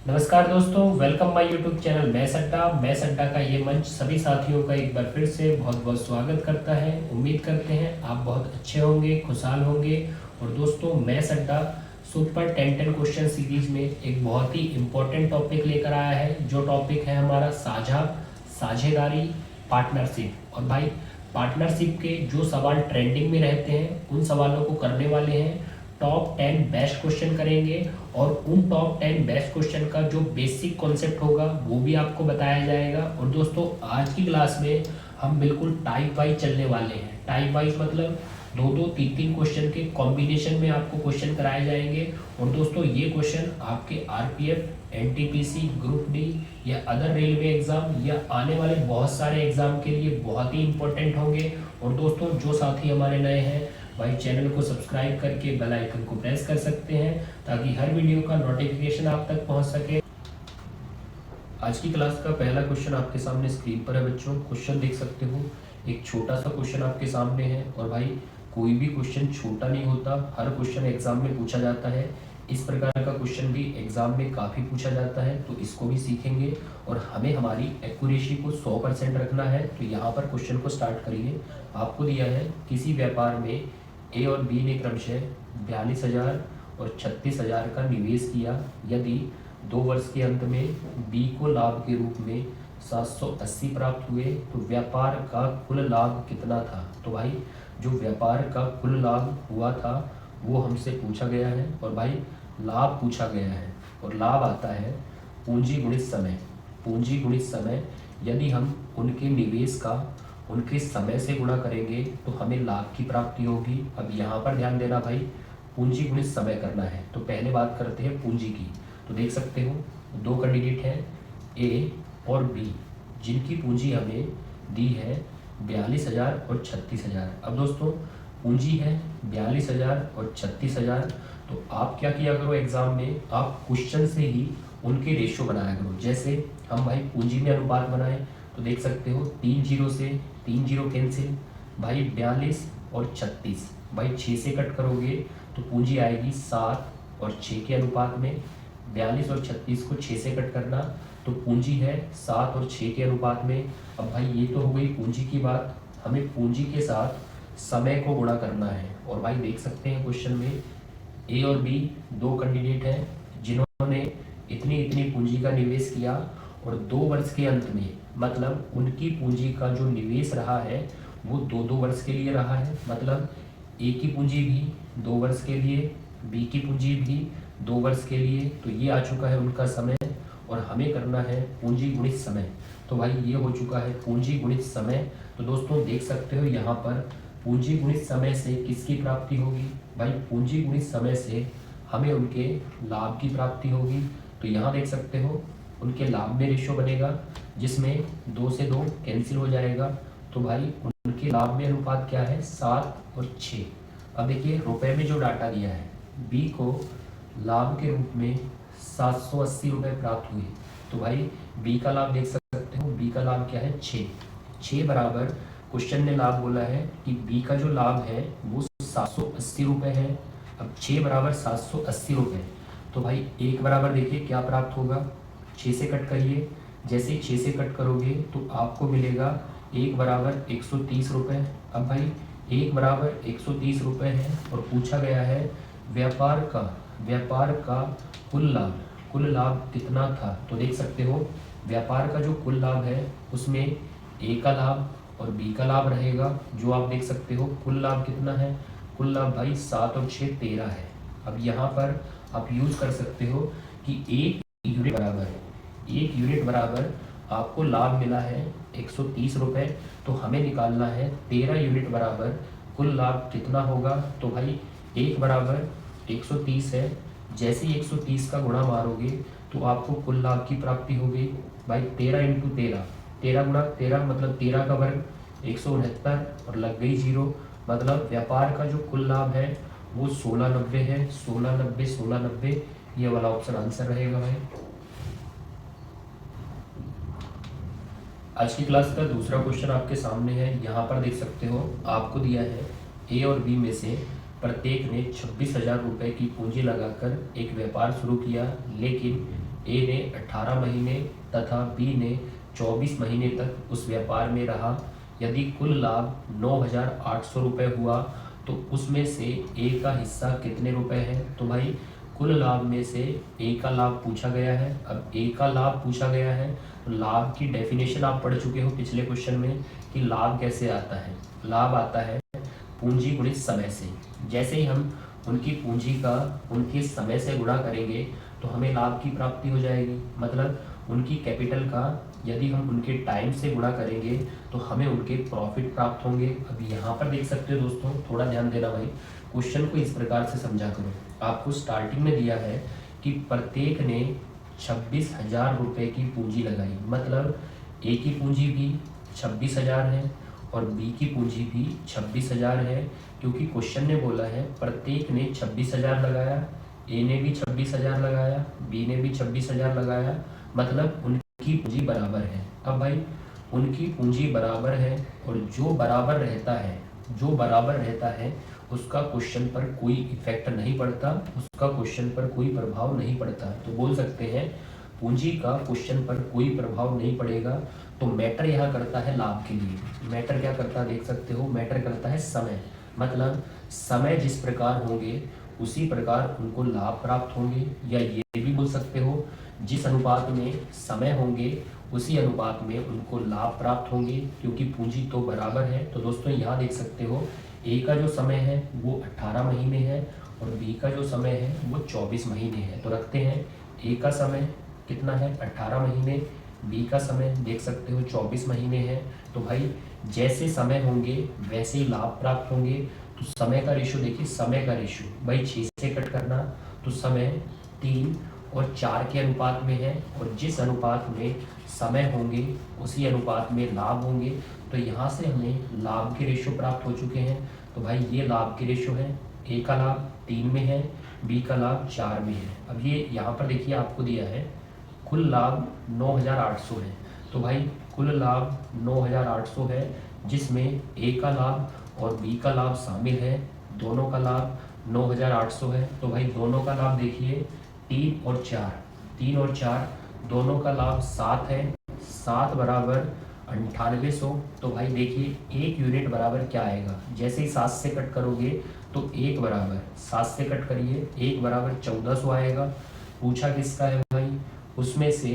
नमस्कार दोस्तों, welcome my YouTube channel maths अड्डा का ये मंच सभी साथियों का एक बार फिर से बहुत बहुत स्वागत करता है। उम्मीद करते हैं आप बहुत अच्छे होंगे, खुशहाल होंगे। और दोस्तों, मैथ्स अड्डा सुपर 10 क्वेश्चन सीरीज में एक बहुत ही इम्पोर्टेंट टॉपिक लेकर आया है। जो टॉपिक है हमारा साझेदारी, पार्टनरशिप। और भाई, पार्टनरशिप के जो सवाल ट्रेंडिंग में रहते हैं उन सवालों को करने वाले हैं। टॉप 10 बेस्ट क्वेश्चन करेंगे और उन टॉप 10 बेस्ट क्वेश्चन का जो बेसिक कॉन्सेप्ट होगा वो भी आपको बताया जाएगा। और दोस्तों, आज की क्लास में हम बिल्कुल टाइप वाइज चलने वाले हैं। टाइप वाइज मतलब दो दो तीन तीन क्वेश्चन के कॉम्बिनेशन में आपको क्वेश्चन कराए जाएंगे। और दोस्तों, ये क्वेश्चन आपके आरपीएफ, एनटीपीसी, ग्रुप डी या अदर रेलवे एग्जाम या आने वाले बहुत सारे एग्जाम के लिए बहुत ही इंपॉर्टेंट होंगे। और दोस्तों, जो साथी हमारे नए हैं भाई, चैनल को सब्सक्राइब करके बेल आइकन को प्रेस कर सकते हैं ताकि हर वीडियो का नोटिफिकेशन आप तक पहुंच सके। आज की क्लास का पहला क्वेश्चन आपके सामने स्क्रीन पर है बच्चों। क्वेश्चन देख सकते हो, एक छोटा सा क्वेश्चन आपके सामने है। और भाई, कोई भी क्वेश्चन छोटा नहीं होता, हर क्वेश्चन एग्जाम में पूछा जाता है। इस प्रकार का क्वेश्चन भी एग्जाम में काफ़ी पूछा जाता है, तो इसको भी सीखेंगे। और हमें हमारी एक्यूरेसी को 100% रखना है। तो यहाँ पर क्वेश्चन को स्टार्ट करिए। आपको दिया है, किसी व्यापार में ए और बी ने क्रमशः 42,000 और 36,000 का निवेश किया। यदि 2 वर्ष के अंत में बी को लाभ के रूप में 780 प्राप्त हुए तो व्यापार का कुल लाभ कितना था। तो भाई, जो व्यापार का कुल लाभ हुआ था वो हमसे पूछा गया है। और भाई, लाभ पूछा गया है और लाभ आता है पूंजी गुणित समय। पूंजी गुणित समय, यदि हम उनके निवेश का उनके समय से गुणा करेंगे तो हमें लाभ की प्राप्ति होगी। अब यहाँ पर ध्यान देना भाई, पूंजी गुणित समय करना है। तो पहले बात करते हैं पूंजी की। तो देख सकते हो, दो कैंडिडेट हैं ए और बी, जिनकी पूंजी हमें दी है 42,000 और 36,000। अब दोस्तों, पूंजी है 42,000 और 36,000। तो आप क्या किया करो, एग्जाम में आप क्वेश्चन से ही उनके रेशियो बनाया करो। जैसे हम भाई पूंजी में अनुपात बनाए तो देख सकते हो, 3 जीरो से 3 जीरो कैंसिल। भाई 42 और 36, भाई 6 से कट करोगे तो पूंजी आएगी 7 और 6 के अनुपात में। 42 और 36 को 6 से कट करना तो पूंजी है 7 और 6 के अनुपात में। अब भाई, ये तो हो गई पूंजी की बात। हमें पूंजी के साथ समय को गुणा करना है। और भाई देख सकते हैं, क्वेश्चन में ए और बी दो कैंडिडेट हैं जिन्होंने इतनी इतनी पूंजी का निवेश किया। और 2 वर्ष के अंत में, मतलब उनकी पूंजी का जो निवेश रहा है वो 2-2 वर्ष के लिए रहा है। मतलब ए की पूंजी भी 2 वर्ष के लिए, बी की पूंजी भी 2 वर्ष के लिए। तो ये आ चुका है उनका समय। और हमें करना है पूंजी गुणित समय। तो भाई, ये हो चुका है पूंजी गुणित समय। तो दोस्तों, देख सकते हो यहाँ पर पूंजी गुणित समय से किसकी प्राप्ति होगी। भाई, पूंजी गुणित समय से हमें उनके लाभ की प्राप्ति होगी। तो यहाँ देख सकते हो, उनके लाभ में रेशियो बनेगा जिसमें 2 से 2 कैंसिल हो जाएगा। तो भाई, उनके लाभ में अनुपात क्या है, 7 और 6। अब देखिए, रुपए में जो डाटा दिया है, बी को लाभ के रूप में 780 रुपये प्राप्त हुए। तो भाई, बी का लाभ देख सकते हो, बी का लाभ क्या है, 6 बराबर, क्वेश्चन ने लाभ बोला है कि बी का जो लाभ है वो 780 रुपये है। अब 6 बराबर 780 रुपये। तो भाई, 1 बराबर देखिए क्या प्राप्त होगा, 6 से कट करिए। जैसे 6 से कट करोगे तो आपको मिलेगा 1 बराबर 130 रुपये। अब भाई, 1 बराबर 130 रुपये है और पूछा गया है व्यापार का कुल लाभ कितना था। तो देख सकते हो, व्यापार का जो कुल लाभ है उसमें ए का लाभ और बी का लाभ रहेगा। जो आप देख सकते हो, कुल लाभ कितना है, कुल लाभ भाई 7 और 6 13 है। अब यहाँ पर आप यूज कर सकते हो कि एक यूनिट बराबर आपको लाभ मिला है 130 रुपये। तो हमें निकालना है 13 यूनिट बराबर कुल लाभ कितना होगा। तो भाई, 1 बराबर 130 है। जैसे ही 130 का गुणा मारोगे तो आपको कुल लाभ की प्राप्ति होगी। भाई, 13 इंटू 13, 13 गुणा 13 मतलब 13 का वर्ग 169 और लग गई जीरो। मतलब व्यापार का जो कुल लाभ है वो 1690 है। 1690 1690, ये वाला ऑप्शन आंसर रहेगा भाई। आज की क्लास का दूसरा क्वेश्चन आपके सामने है। यहाँ पर देख सकते हो, आपको दिया है ए और बी में से प्रत्येक ने 26,000 रुपये की पूंजी लगाकर एक व्यापार शुरू किया, लेकिन ए ने 18 महीने तथा बी ने 24 महीने तक उस व्यापार में रहा। यदि कुल लाभ 9,800 रुपये हुआ तो उसमें से ए का हिस्सा कितने रुपए है? तो भाई कुल लाभ में से ए का लाभ पूछा गया है। अब ए का लाभ पूछा गया है तो लाभ की डेफिनेशन आप पढ़ चुके हो पिछले क्वेश्चन में कि लाभ कैसे आता है। लाभ आता है पूंजी गुणित समय से। जैसे ही हम उनकी पूंजी का उनके समय से गुणा करेंगे तो हमें लाभ की प्राप्ति हो जाएगी। मतलब उनकी कैपिटल का यदि हम उनके टाइम से गुणा करेंगे तो हमें उनके प्रॉफिट प्राप्त होंगे। अब यहाँ पर देख सकते हो दोस्तों, थोड़ा ध्यान देना भाई, क्वेश्चन को इस प्रकार से समझा करो। आपको स्टार्टिंग में दिया है कि प्रत्येक ने 26,000 रुपये की पूंजी लगाई। मतलब ए की पूंजी भी 26,000 है और बी की पूंजी भी 26,000 है, क्योंकि क्वेश्चन ने बोला है प्रत्येक ने 26,000 लगाया। ए ने भी 26,000 लगाया, बी ने भी 26,000 लगाया, मतलब उनकी पूंजी बराबर है। अब भाई उनकी पूंजी बराबर है और जो बराबर रहता है उसका क्वेश्चन पर कोई इफेक्ट नहीं पड़ता, उसका क्वेश्चन पर कोई प्रभाव नहीं पड़ता। तो बोल सकते हैं पूंजी का क्वेश्चन पर कोई प्रभाव नहीं पड़ेगा। तो मैटर यहाँ करता है लाभ के लिए। मैटर क्या करता है देख सकते हो, मैटर करता है समय। मतलब समय जिस प्रकार होंगे उसी प्रकार उनको लाभ प्राप्त होंगे, या ये भी बोल सकते हो जिस अनुपात में समय होंगे उसी अनुपात में उनको लाभ प्राप्त होंगे, क्योंकि पूंजी तो बराबर है। तो दोस्तों यहाँ देख सकते हो ए का जो समय है वो 18 महीने है और बी का जो समय है वो 24 महीने है। तो रखते हैं ए का समय कितना है 18 महीने, बी का समय देख सकते हो 24 महीने है। तो भाई जैसे समय होंगे वैसे ही लाभ प्राप्त होंगे। तो समय का रेशो देखिए, समय का रेशो भाई 6 से कट करना, तो समय 3 और 4 के अनुपात में है, और जिस अनुपात में समय होंगे उसी अनुपात में लाभ होंगे। तो यहाँ से हमें लाभ के रेशो प्राप्त हो चुके हैं। तो भाई ये लाभ के रेशो है, ए का लाभ 3 में है, बी का लाभ 4 में है। अब ये यहाँ पर देखिए आपको दिया है कुल लाभ 9,800 है। तो भाई कुल लाभ 9,800 है, जिसमें ए का लाभ और बी का लाभ शामिल है। दोनों का लाभ 9,800 है। तो भाई दोनों का लाभ देखिए 3 और 4 दोनों का लाभ 7 है। 7 बराबर 9800। तो भाई देखिए 1 यूनिट बराबर क्या आएगा, जैसे ही 7 से कट करोगे तो 1 बराबर 7 से कट करिए 1 बराबर 1400 आएगा। पूछा किसका है भाई, उसमें से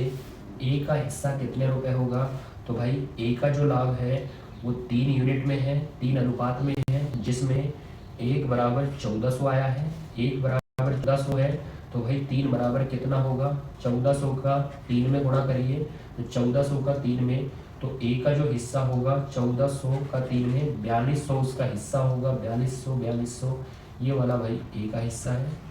ए का हिस्सा कितने रुपए होगा? तो भाई ए का जो लाभ है वो 3 यूनिट में है, 3 अनुपात में है, जिसमें 1 बराबर 1400 आया है, 1 बराबर 1400 है। तो भाई 3 बराबर कितना होगा, 1400 का 3 में गुणा करिए तो 1400 का 3 में, तो ए का जो हिस्सा होगा 1400 का 3 में 4200 उसका हिस्सा होगा, 4200 ये वाला भाई ए का हिस्सा है।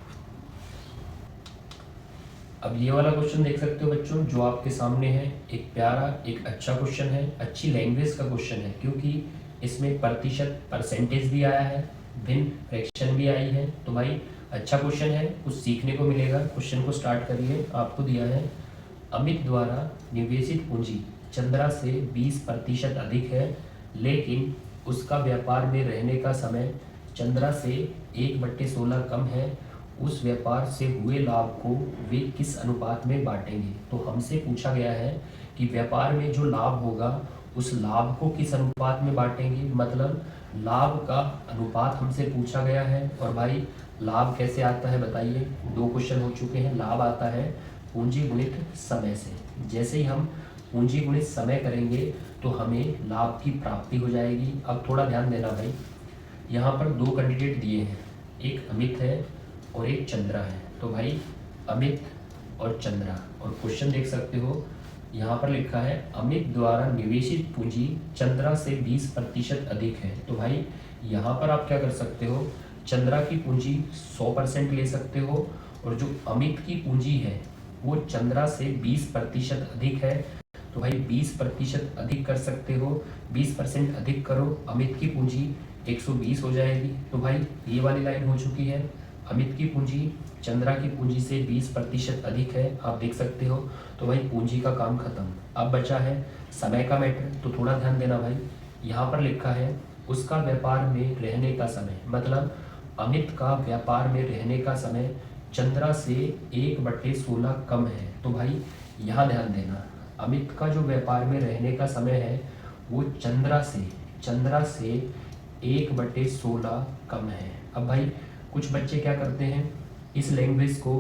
अब ये वाला क्वेश्चन देख सकते हो बच्चों जो आपके सामने है, एक प्यारा एक अच्छा क्वेश्चन है, अच्छी लैंग्वेज का क्वेश्चन है, क्योंकि इसमें प्रतिशत परसेंटेज भी आया है, भिन्न फ्रैक्शन भी आई है। तो भाई अच्छा क्वेश्चन है, कुछ सीखने को मिलेगा। क्वेश्चन को स्टार्ट करिए। आपको दिया है अमित द्वारा निवेशित पूंजी चंद्रा से 20% अधिक है, लेकिन उसका व्यापार में रहने का समय चंद्रा से 1/16 कम है। उस व्यापार से हुए लाभ को वे किस अनुपात में बांटेंगे? तो हमसे पूछा गया है कि व्यापार में जो लाभ होगा उस लाभ को किस अनुपात में बांटेंगे। मतलब लाभ का अनुपात हमसे पूछा गया है। और भाई लाभ कैसे आता है बताइए, 2 क्वेश्चन हो चुके हैं। लाभ आता है पूंजी गुणित समय से। जैसे ही हम पूंजी गुणित समय करेंगे तो हमें लाभ की प्राप्ति हो जाएगी। अब थोड़ा ध्यान देना भाई, यहाँ पर 2 कैंडिडेट दिए हैं, एक अमित है और एक चंद्रा है। तो भाई अमित और चंद्रा, और क्वेश्चन देख सकते हो यहाँ पर लिखा है अमित द्वारा निवेशित पूंजी चंद्रा से 20% अधिक है। तो भाई यहाँ पर आप क्या कर सकते हो, चंद्रा की पूंजी 100% ले सकते हो, और जो अमित की पूंजी है वो चंद्रा से 20% अधिक है। तो भाई 20% अधिक कर सकते हो, 20% अधिक करो, अमित की पूंजी 120 हो जाएगी। तो भाई ये वाली लाइन हो चुकी है, अमित की पूंजी चंद्रा की पूंजी से 20% अधिक है, आप देख सकते हो। तो भाई पूंजी का काम खत्म। अब बचा है समय का मैटर, तो थोड़ा ध्यान देना भाई। यहाँ पर लिखा है उसका व्यापार में रहने का समय, मतलब अमित का व्यापार में रहने का समय चंद्रा से 1/16 कम है। तो भाई यहाँ ध्यान देना, अमित का जो व्यापार में रहने का समय है वो चंद्रा से 1/16 कम है। अब भाई कुछ बच्चे क्या करते हैं, इस लैंग्वेज को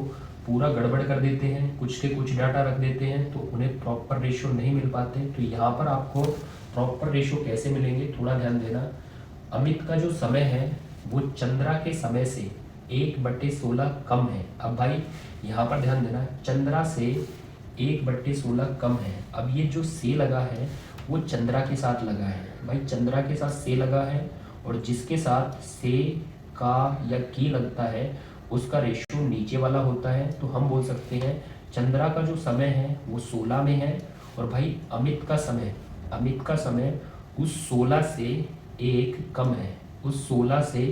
पूरा गड़बड़ कर देते हैं, कुछ के कुछ डाटा रख देते हैं, तो उन्हें प्रॉपर रेशियो नहीं मिल पाते। तो यहाँ पर आपको प्रॉपर रेशियो कैसे मिलेंगे, थोड़ा ध्यान देना। अमित का जो समय है वो चंद्रा के समय से 1/16 कम है। अब भाई यहाँ पर ध्यान देना, चंद्रा से 1/16 कम है। अब ये जो से लगा है वो चंद्रा के साथ लगा है, भाई चंद्रा के साथ से लगा है, और जिसके साथ से, का या की लगता है उसका रेशियो नीचे वाला होता है। तो हम बोल सकते हैं चंद्रा का जो समय है वो 16 में है, और भाई अमित का समय उस 16 से 1 कम है, उस 16 से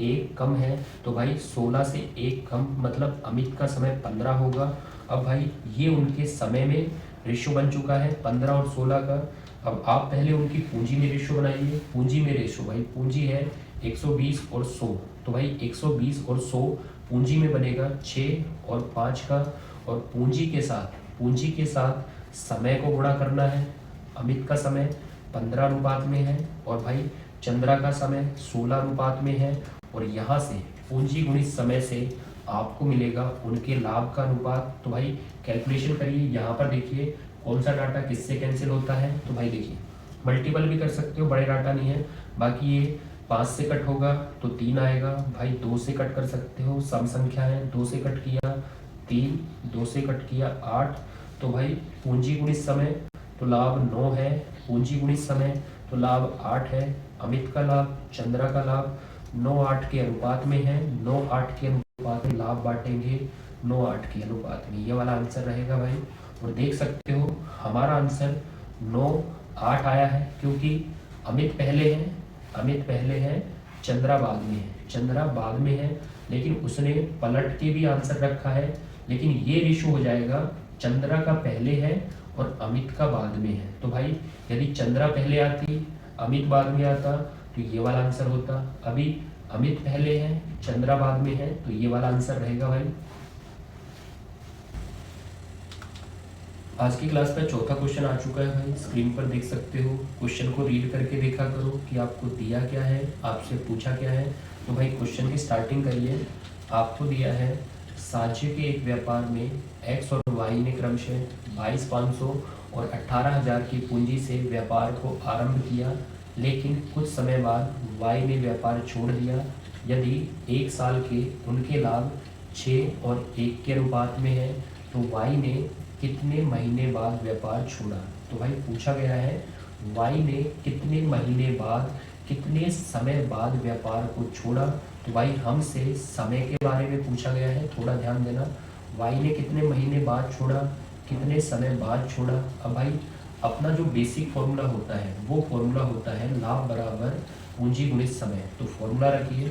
1 कम है। तो भाई 16 से 1 कम मतलब अमित का समय 15 होगा। अब भाई ये उनके समय में रेशियो बन चुका है 15 और 16 का। अब आप पहले उनकी पूंजी में रेशियो बनाइए। पूंजी में रेशियो, भाई पूंजी है 120 और 100, तो भाई 120 और 100 पूंजी में बनेगा 6 और 5 का, और पूंजी के साथ समय को गुणा करना है। अमित का समय 15 अनुपात में है, और भाई चंद्रा का समय 16 अनुपात में है, और यहाँ से पूंजी गुणित समय से आपको मिलेगा उनके लाभ का अनुपात। तो भाई कैलकुलेशन करिए, यहाँ पर देखिए कौन सा डाटा किससे कैंसिल होता है। तो भाई देखिए मल्टीपल भी कर सकते हो, बड़े डाटा नहीं है। बाकी ये 5 से कट होगा तो 3 आएगा, भाई 2 से कट कर सकते हो, सम संख्या है, 2 से कट किया 3, 2 से कट किया 8। तो भाई पूंजी गुणित समय तो लाभ 9 है, पूंजी गुणित समय तो लाभ 8 है। अमित का लाभ, चंद्रा का लाभ 9-8 के अनुपात में है, 9-8 के अनुपात में लाभ बांटेंगे 9-8 के अनुपात में, ये वाला आंसर रहेगा भाई। और देख सकते हो हमारा आंसर 9-8 आया है, क्योंकि अमित पहले है, चंद्रा बाद में है, लेकिन उसने पलट के भी आंसर रखा है। लेकिन ये रेशियो हो जाएगा चंद्रा का पहले है और अमित का बाद में है। तो भाई यदि चंद्रा पहले आती, अमित बाद में आता, तो ये वाला आंसर होता। अभी अमित पहले है, चंद्रा बाद में है, तो ये वाला आंसर रहेगा भाई। आज की क्लास का चौथा क्वेश्चन आ चुका है भाई, स्क्रीन पर देख सकते हो। क्वेश्चन को रीड करके देखा करो कि आपको दिया क्या है, आपसे पूछा क्या है। तो भाई क्वेश्चन की स्टार्टिंग करिए। आपको दिया है साझे के एक व्यापार में एक्स और वाई ने क्रमशः 22,500 और 18,000 की पूंजी से व्यापार को आरंभ किया, लेकिन कुछ समय बाद वाई ने व्यापार छोड़ दिया। यदि 1 साल के उनके लाभ 6 और 1 के अनुपात में है, तो वाई ने कितने महीने बाद व्यापार छोड़ा। तो भाई पूछा गया है वाई ने कितने महीने बाद, कितने समय बाद व्यापार को छोड़ा। तो भाई हमसे समय के बारे में पूछा गया है, थोड़ा ध्यान देना। वाई ने कितने महीने बाद छोड़ा, कितने समय बाद छोड़ा। अब भाई अपना जो बेसिक फॉर्मूला होता है वो फॉर्मूला होता है लाभ बराबर पूंजी गुणित समय। तो फॉर्मूला रखिए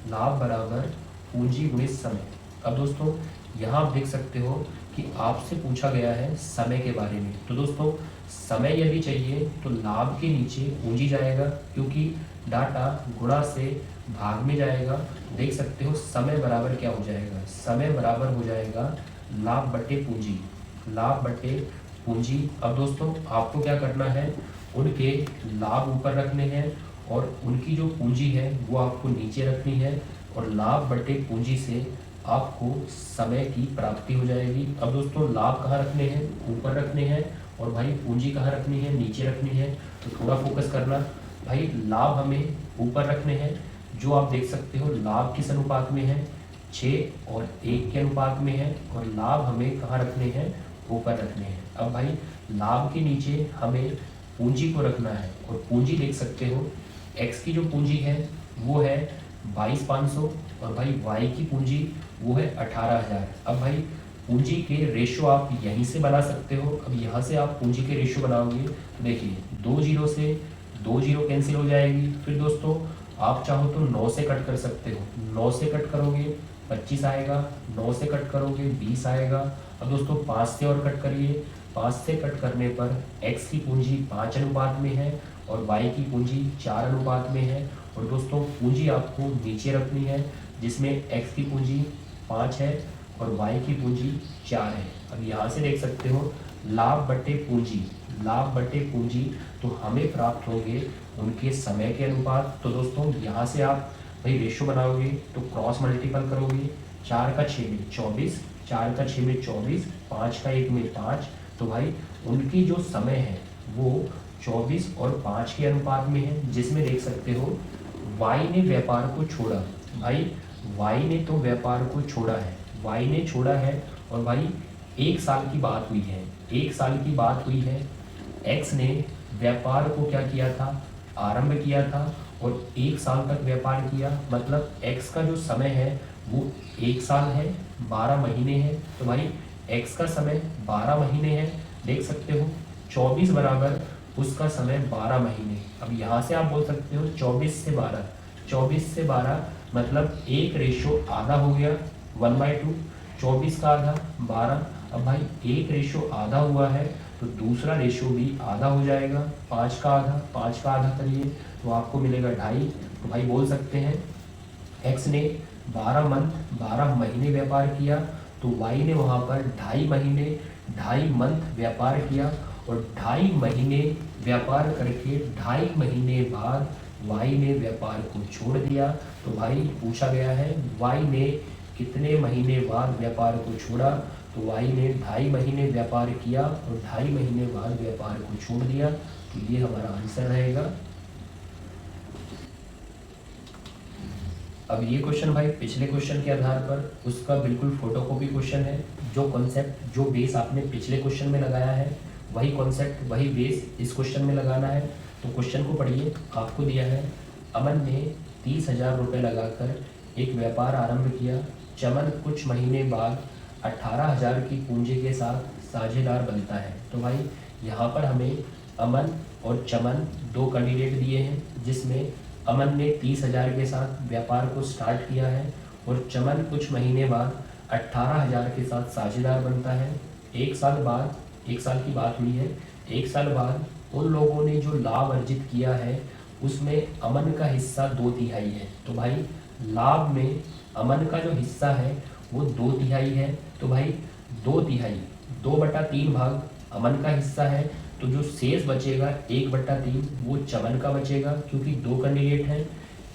लाभ बराबर पूंजी गुणित समय। अब दोस्तों यहाँ आप देख सकते हो कि आपसे पूछा गया है समय के बारे में। तो दोस्तों समय यदि चाहिए तो लाभ के नीचे पूंजी जाएगा, क्योंकि डाटा गुणा से भाग में जाएगा। देख सकते हो समय बराबर क्या हो जाएगा, समय बराबर हो जाएगा लाभ बटे पूंजी, लाभ बटे पूंजी। अब दोस्तों आपको क्या करना है, उनके लाभ ऊपर रखने हैं और उनकी जो पूंजी है वो आपको नीचे रखनी है, और लाभ बटे पूंजी से आपको समय की प्राप्ति हो जाएगी। अब दोस्तों लाभ कहाँ रखने हैं, ऊपर रखने हैं, और भाई पूंजी कहाँ रखनी है, नीचे रखनी है। तो थोड़ा फोकस करना भाई, लाभ हमें ऊपर रखने हैं, जो आप देख सकते हो लाभ किस अनुपात में है, 6 और 1 के अनुपात में है, और लाभ हमें कहाँ रखने हैं, ऊपर रखने हैं। अब भाई लाभ के नीचे हमें पूंजी को रखना है, और पूंजी देख सकते हो एक्स की जो पूंजी है वो है 22,500, और भाई वाई की पूंजी वो है 18,000। अब भाई पूंजी के रेशो आप यहीं से बना सकते हो। अब यहाँ से आप पूंजी के रेशो बनाओगे तो देखिए 2 जीरो से 2 जीरो कैंसिल हो जाएगी। फिर दोस्तों आप चाहो तो 9 से कट कर सकते हो, 9 से कट करोगे 25 आएगा, 9 से कट करोगे 20 आएगा। अब दोस्तों 5 से और कट करिए, 5 से कट करने पर x की पूंजी 5 अनुपात में है और y की पूंजी 4 अनुपात में है। और दोस्तों पूंजी आपको नीचे रखनी है, जिसमें x की पूंजी 5 है और y की पूंजी 4 है। अब यहाँ से देख सकते हो लाभ बटे पूंजी, लाभ बटे पूंजी, तो हमें प्राप्त होंगे उनके समय के अनुपात। तो दोस्तों यहाँ से आप भाई रेशो बनाओगे तो क्रॉस मल्टीपल करोगे, 4 का 6 में 24, 4 का 6 में 24, 5 का 1 में 5, तो भाई उनकी जो समय है वो 24 और 5 के अनुपात में है, जिसमें देख सकते हो y ने व्यापार को छोड़ा। भाई y ने तो व्यापार को छोड़ा है, y ने छोड़ा है, और भाई 1 साल की बात हुई है, 1 साल की बात हुई है। x ने व्यापार को क्या किया था, आरंभ किया था, और 1 साल तक व्यापार किया, मतलब x का जो समय है वो 1 साल है, 12 महीने हैं। तो भाई x का समय 12 महीने है, देख सकते हो 24 बराबर उसका समय 12 महीने। अब यहाँ से आप बोल सकते हो 24 से 12, 24 से 12 मतलब एक रेशो आधा हो गया 1/2, 24 का आधा 12। अब भाई एक रेशो आधा हुआ है तो दूसरा रेशो भी आधा हो जाएगा, 5 का आधा, 5 का आधा करिए तो आपको मिलेगा 2.5। तो भाई बोल सकते हैं x ने 12 महीने व्यापार किया, तो y ने वहाँ पर 2.5 महीने, 2.5 मंथ व्यापार किया, और 2.5 महीने व्यापार करके 2.5 महीने बाद y ने व्यापार को छोड़ दिया। तो भाई पूछा गया है y ने कितने महीने बाद व्यापार को छोड़ा, तो y ने 2.5 महीने व्यापार किया और 2.5 महीने बाद व्यापार को छोड़ दिया। तो ये हमारा आंसर रहेगा। अब ये क्वेश्चन भाई पिछले क्वेश्चन के आधार पर उसका बिल्कुल फोटोकॉपी क्वेश्चन है। जो कॉन्सेप्ट, जो बेस आपने पिछले क्वेश्चन में लगाया है वही कॉन्सेप्ट, वही बेस इस क्वेश्चन में लगाना है। तो क्वेश्चन को पढ़िए। आपको दिया है अमन ने 30,000 रुपये लगाकर एक व्यापार आरंभ किया। चमन कुछ महीने बाद 18,000 की पूंजी के साथ साझेदार बनता है। तो भाई यहाँ पर हमें अमन और चमन दो कैंडिडेट दिए हैं, जिसमें अमन ने 30,000 के साथ व्यापार को स्टार्ट किया है और चमन कुछ महीने बाद 18,000 के साथ साझेदार बनता है। 1 साल बाद, 1 साल की बात हुई है, 1 साल बाद उन लोगों ने जो लाभ अर्जित किया है उसमें अमन का हिस्सा 2/3 है। तो भाई लाभ में अमन का जो हिस्सा है वो 2/3 है। तो भाई 2/3, 2/3 भाग अमन का हिस्सा है, तो जो शेष बचेगा 1/3 वो चमन का बचेगा, क्योंकि दो कैंडिडेट हैं,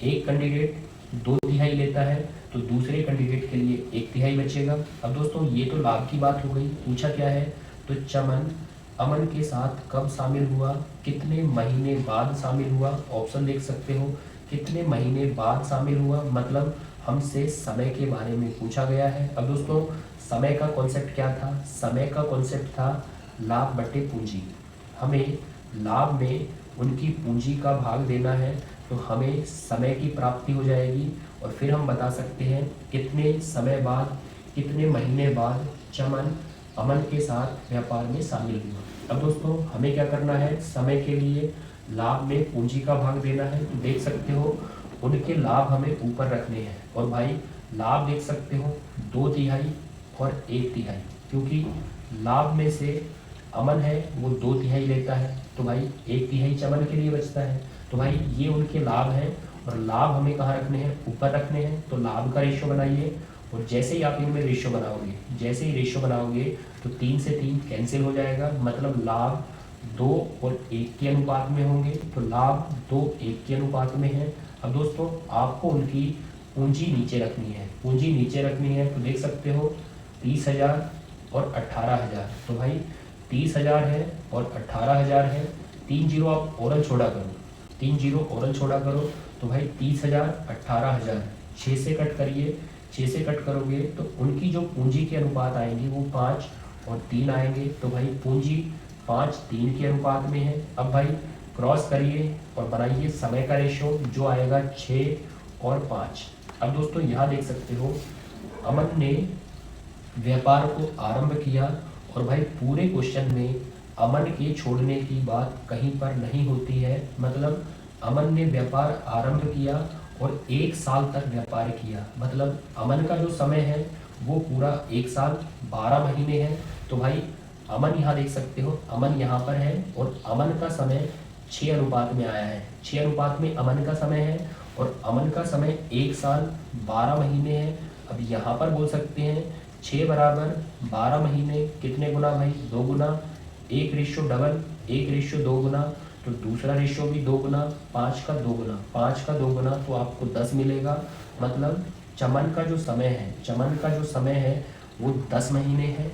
एक कैंडिडेट 2/3 लेता है तो दूसरे कैंडिडेट के लिए 1/3 बचेगा। अब दोस्तों ये तो लाभ की बात हो गई। पूछा क्या है, तो चमन अमन के साथ कब शामिल हुआ, कितने महीने बाद शामिल हुआ। ऑप्शन देख सकते हो, कितने महीने बाद शामिल हुआ, मतलब हमसे समय के बारे में पूछा गया है। अब दोस्तों समय का कॉन्सेप्ट क्या था, समय का कॉन्सेप्ट था लाभ बटे पूंजी। हमें लाभ में उनकी पूंजी का भाग देना है तो हमें समय की प्राप्ति हो जाएगी, और फिर हम बता सकते हैं कितने समय बाद, कितने महीने बाद चमन अमन के साथ व्यापार में शामिल हुआ। अब दोस्तों हमें क्या करना है, समय के लिए लाभ में पूंजी का भाग देना है। तो देख सकते हो उनके लाभ हमें ऊपर रखने हैं, और भाई लाभ देख सकते हो 2/3 और 1/3, क्योंकि लाभ में से अमन है वो 2/3 लेता है, तो भाई 1/3 चमन के लिए बचता है। तो भाई ये उनके लाभ हैं, और लाभ हमें कहाँ रखने हैं, ऊपर रखने हैं। तो लाभ का रेशो बनाइए, और जैसे ही आप इनमें रेशो बनाओगे, जैसे ही रेशो बनाओगे तो 3 से 3 कैंसिल हो जाएगा, मतलब लाभ 2 और 1 के अनुपात में होंगे। तो लाभ 2:1 के अनुपात में है। अब दोस्तों आपको उनकी पूंजी नीचे रखनी है, पूंजी नीचे रखनी है। तो देख सकते हो 30,000 और 18,000, तो भाई 30,000 है और 18,000 है। 3 जीरो आप औरल छोड़ा करो, 3 जीरो औरल छोड़ा करो, तो भाई 30,000 18,000, 6 से कट करिए, 6 से कट करोगे तो उनकी जो पूंजी के अनुपात आएंगे वो 5 और 3 आएंगे। तो भाई पूंजी 5:3 के अनुपात में है। अब भाई क्रॉस करिए और बनाइए समय का रेशो, जो आएगा 6 और 5। अब दोस्तों यहाँ देख सकते हो अमन ने व्यापार को आरंभ किया, और भाई पूरे क्वेश्चन में अमन के छोड़ने की बात कहीं पर नहीं होती है, मतलब अमन ने व्यापार आरंभ किया और 1 साल तक व्यापार किया, मतलब अमन का जो समय है वो पूरा 1 साल 12 महीने है। तो भाई अमन यहाँ देख सकते हो, अमन यहाँ पर है और अमन का समय 6 अनुपात में आया है, 6 अनुपात में अमन का समय है, और अमन का समय 1 साल 12 महीने है। अब यहाँ पर बोल सकते हैं 6 बराबर 12 महीने कितने गुना भाई, 2 गुना, 1 रेशो डबल 1 रेशो 2 गुना, तो दूसरा रेशो भी 2 गुना, 5 का 2 गुना, 5 का 2 गुना तो आपको 10 मिलेगा। मतलब चमन का जो समय है, चमन का जो समय है वो 10 महीने है।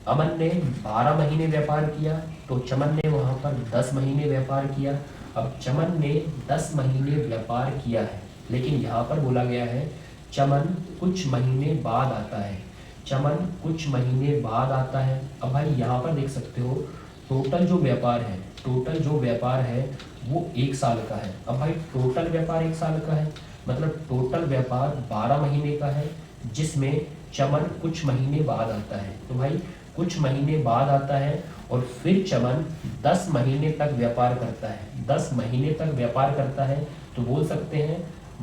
अमन ने 12 महीने व्यापार किया तो चमन ने वहाँ पर 10 महीने व्यापार किया। अब चमन ने 10 महीने व्यापार किया है, लेकिन यहाँ पर बोला गया है चमन कुछ महीने बाद आता है, चमन कुछ महीने बाद आता है। अब भाई यहाँ पर देख सकते हो टोटल जो व्यापार है, टोटल जो व्यापार है वो 1 साल का है। अब भाई टोटल व्यापार 1 साल का है, मतलब टोटल व्यापार 12 महीने का है, जिसमें चमन कुछ महीने बाद आता है। तो भाई कुछ महीने बाद आता है और फिर चमन 10 महीने तक व्यापार करता है, 10 महीने तक व्यापार करता है। तो बोल सकते हैं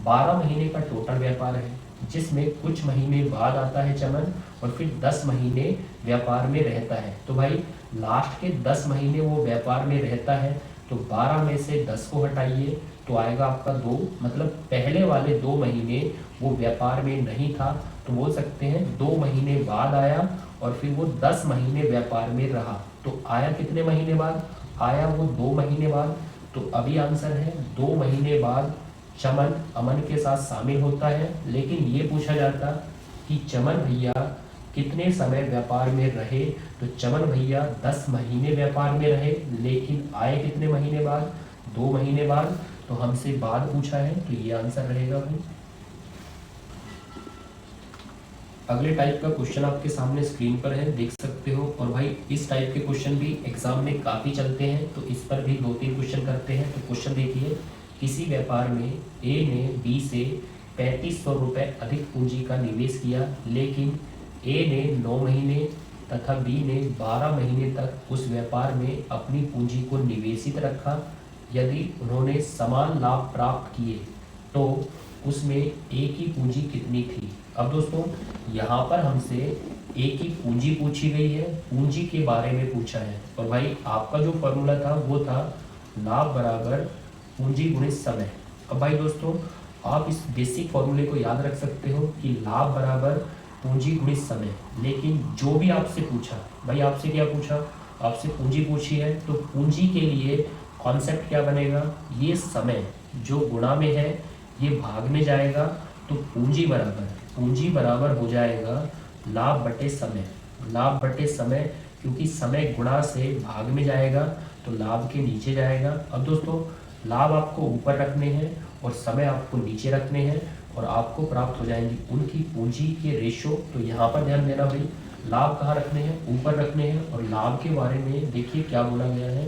12 महीने का टोटल व्यापार है, जिसमें कुछ महीने बाद आता है चमन और फिर 10 महीने व्यापार में रहता है। तो भाई लास्ट के 10 महीने वो व्यापार में रहता है, तो 12 में से 10 को हटाइए तो आएगा आपका 2, मतलब पहले वाले 2 महीने वो व्यापार में नहीं था, तो बोल सकते हैं 2 महीने बाद आया और फिर वो 10 महीने व्यापार में रहा। तो आया कितने महीने बाद, आया वो 2 महीने बाद। तो अभी आंसर है 2 महीने बाद चमन अमन के साथ शामिल होता है। लेकिन ये पूछा जाता कि चमन भैया कितने समय व्यापार में रहे, तो चमन भैया 10 महीने व्यापार में रहे, लेकिन आए कितने महीने बाद, 2 महीने बाद। तो हमसे बाद पूछा है, तो ये आंसर रहेगा भाई। अगले टाइप का क्वेश्चन आपके सामने स्क्रीन पर है, देख सकते हो। और भाई इस टाइप के क्वेश्चन भी एग्जाम में काफ़ी चलते हैं, तो इस पर भी 2-3 क्वेश्चन करते हैं। तो क्वेश्चन देखिए, किसी व्यापार में ए ने बी से 3500 रुपये अधिक पूंजी का निवेश किया, लेकिन ए ने 9 महीने तथा बी ने 12 महीने तक उस व्यापार में अपनी पूंजी को निवेशित रखा। यदि उन्होंने समान लाभ प्राप्त किए तो उसमें ए की पूंजी कितनी थी। अब दोस्तों यहाँ पर हमसे ए की पूंजी पूछी गई है, पूंजी के बारे में पूछा है। और भाई आपका जो फॉर्मूला था वो था लाभ बराबर पूंजी गुणित समय। अब भाई दोस्तों आप इस बेसिक फॉर्मूले को याद रख सकते हो कि लाभ बराबर पूंजी गुणित समय। लेकिन जो भी आपसे पूछा, भाई आपसे क्या पूछा, आपसे पूंजी पूछी है, तो पूंजी के लिए कॉन्सेप्ट क्या बनेगा, ये समय जो गुणा में है ये भाग में जाएगा, तो पूंजी बराबर हो जाएगा लाभ बटे समय, लाभ बटे समय, क्योंकि समय गुणा से भाग में जाएगा तो लाभ के नीचे जाएगा। अब दोस्तों लाभ आपको ऊपर रखने हैं और समय आपको नीचे रखने हैं और आपको प्राप्त हो जाएंगी उनकी पूंजी के रेशो। तो यहाँ पर ध्यान देना भाई, लाभ कहाँ रखने हैं, ऊपर रखने हैं। और लाभ के बारे में देखिए क्या बोला गया है,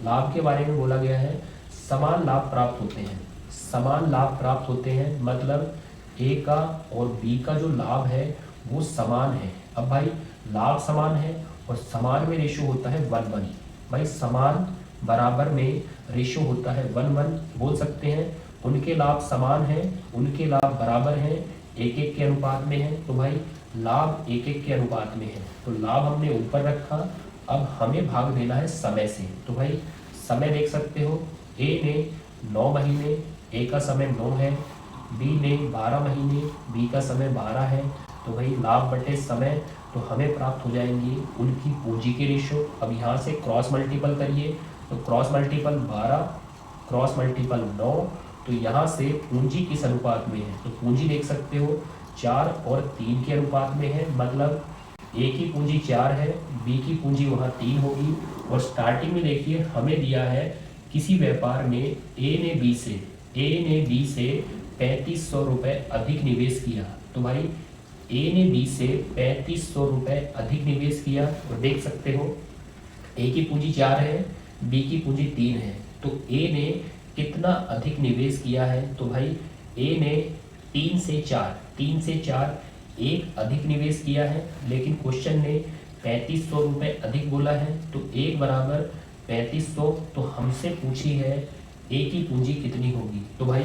लाभ के बारे में बोला गया है समान लाभ प्राप्त होते हैं, समान लाभ प्राप्त होते हैं, मतलब ए का और बी का जो लाभ है वो समान है। अब भाई लाभ समान है और समान में रेशो होता है 1:1। भाई समान बराबर में रेशो होता है 1:1। बोल सकते हैं उनके लाभ समान हैं, उनके लाभ बराबर हैं, 1:1 के अनुपात में है। तो भाई लाभ 1:1 के अनुपात में है, तो लाभ हमने ऊपर रखा। अब हमें भाग देना है समय से। तो भाई समय देख सकते हो, ए ने 9 महीने, ए का समय 9 है, बी ने 12 महीने, बी का समय 12 है। तो भाई लाभ बटे समय, तो हमें प्राप्त हो जाएंगी उनकी पूंजी के रेशो। अब यहाँ से क्रॉस मल्टीपल करिए, तो क्रॉस मल्टीपल 12 क्रॉस मल्टीपल 9, तो यहाँ से पूंजी किस अनुपात में है, तो पूंजी देख सकते हो 4 और 3 के अनुपात में है। मतलब ए की पूंजी 4 है, बी की पूंजी वहाँ 3 होगी। और स्टार्टिंग में देखिए हमें दिया है किसी व्यापार में ए ने बी से 3500 रुपये अधिक निवेश किया। तो भाई ए ने बी से 3500 रुपये अधिक निवेश किया, और देख सकते हो ए की पूंजी 4 है, बी की पूंजी 3 है। तो ए ने कितना अधिक निवेश किया है, तो भाई ए ने 3 से 4 एक अधिक निवेश किया है। लेकिन क्वेश्चन ने 3500 रुपये अधिक बोला है, तो 1 बराबर 3500। तो हमसे पूछी है ए की पूंजी कितनी होगी। तो भाई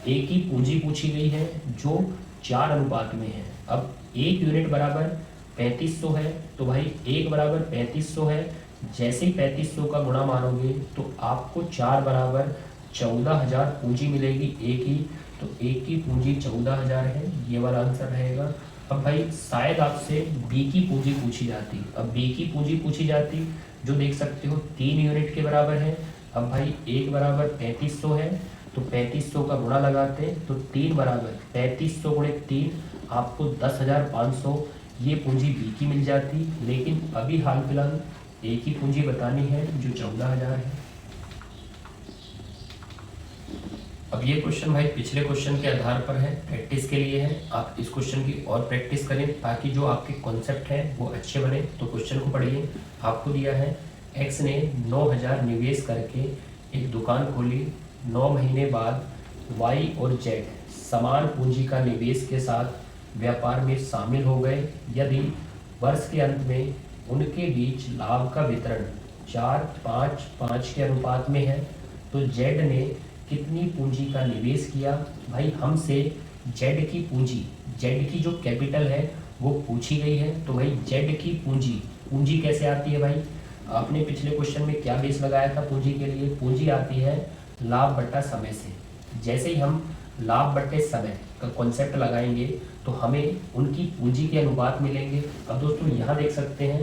ए की पूंजी पूछी गई है जो 4 अनुपात में है। अब 1 यूनिट बराबर 3500 है, तो भाई 1 बराबर 3500 है। जैसे ही 3500 का गुणा मानोगे तो आपको 4 बराबर 14000 पूंजी मिलेगी ए की। तो ए की पूंजी 14000 है, ये वाला आंसर रहेगा। अब भाई शायद आपसे बी की पूंजी पूछी जाती, अब बी की पूंजी पूछी जाती जो देख सकते हो 3 यूनिट के बराबर है। अब भाई 1 बराबर 3500 है, तो 3500 का गुणा लगाते हैं तो 3 बराबर 3500 गुणे 3 आपको 10,500 ये पूंजी बी की मिल जाती। लेकिन अभी हाल फिलहाल ए की पूंजी बतानी है जो 14,000 है। अब ये क्वेश्चन भाई पिछले क्वेश्चन के आधार पर है, प्रैक्टिस के लिए है। आप इस क्वेश्चन की और प्रैक्टिस करें ताकि जो आपके कॉन्सेप्ट हैं वो अच्छे बने। तो क्वेश्चन को पढ़िए। आपको दिया है एक्स ने 9,000 निवेश करके एक दुकान खोली। 9 महीने बाद वाई और जेड समान पूंजी का निवेश के साथ व्यापार में शामिल हो गए। यदि वर्ष के अंत में उनके बीच लाभ का वितरण 4-5-5 के अनुपात में है तो जेड ने कितनी पूंजी का निवेश किया। भाई हमसे जेड की पूंजी, जेड की जो कैपिटल है वो पूछी गई है। तो भाई जेड की पूंजी, पूंजी कैसे आती है भाई, आपने पिछले क्वेश्चन में क्या बेस लगाया था पूंजी के लिए, पूंजी आती है लाभ बट्टा समय से। जैसे ही हम लाभ बट्टे समय का कॉन्सेप्ट लगाएंगे तो हमें उनकी पूंजी के अनुपात मिलेंगे। अब दोस्तों यहाँ देख सकते हैं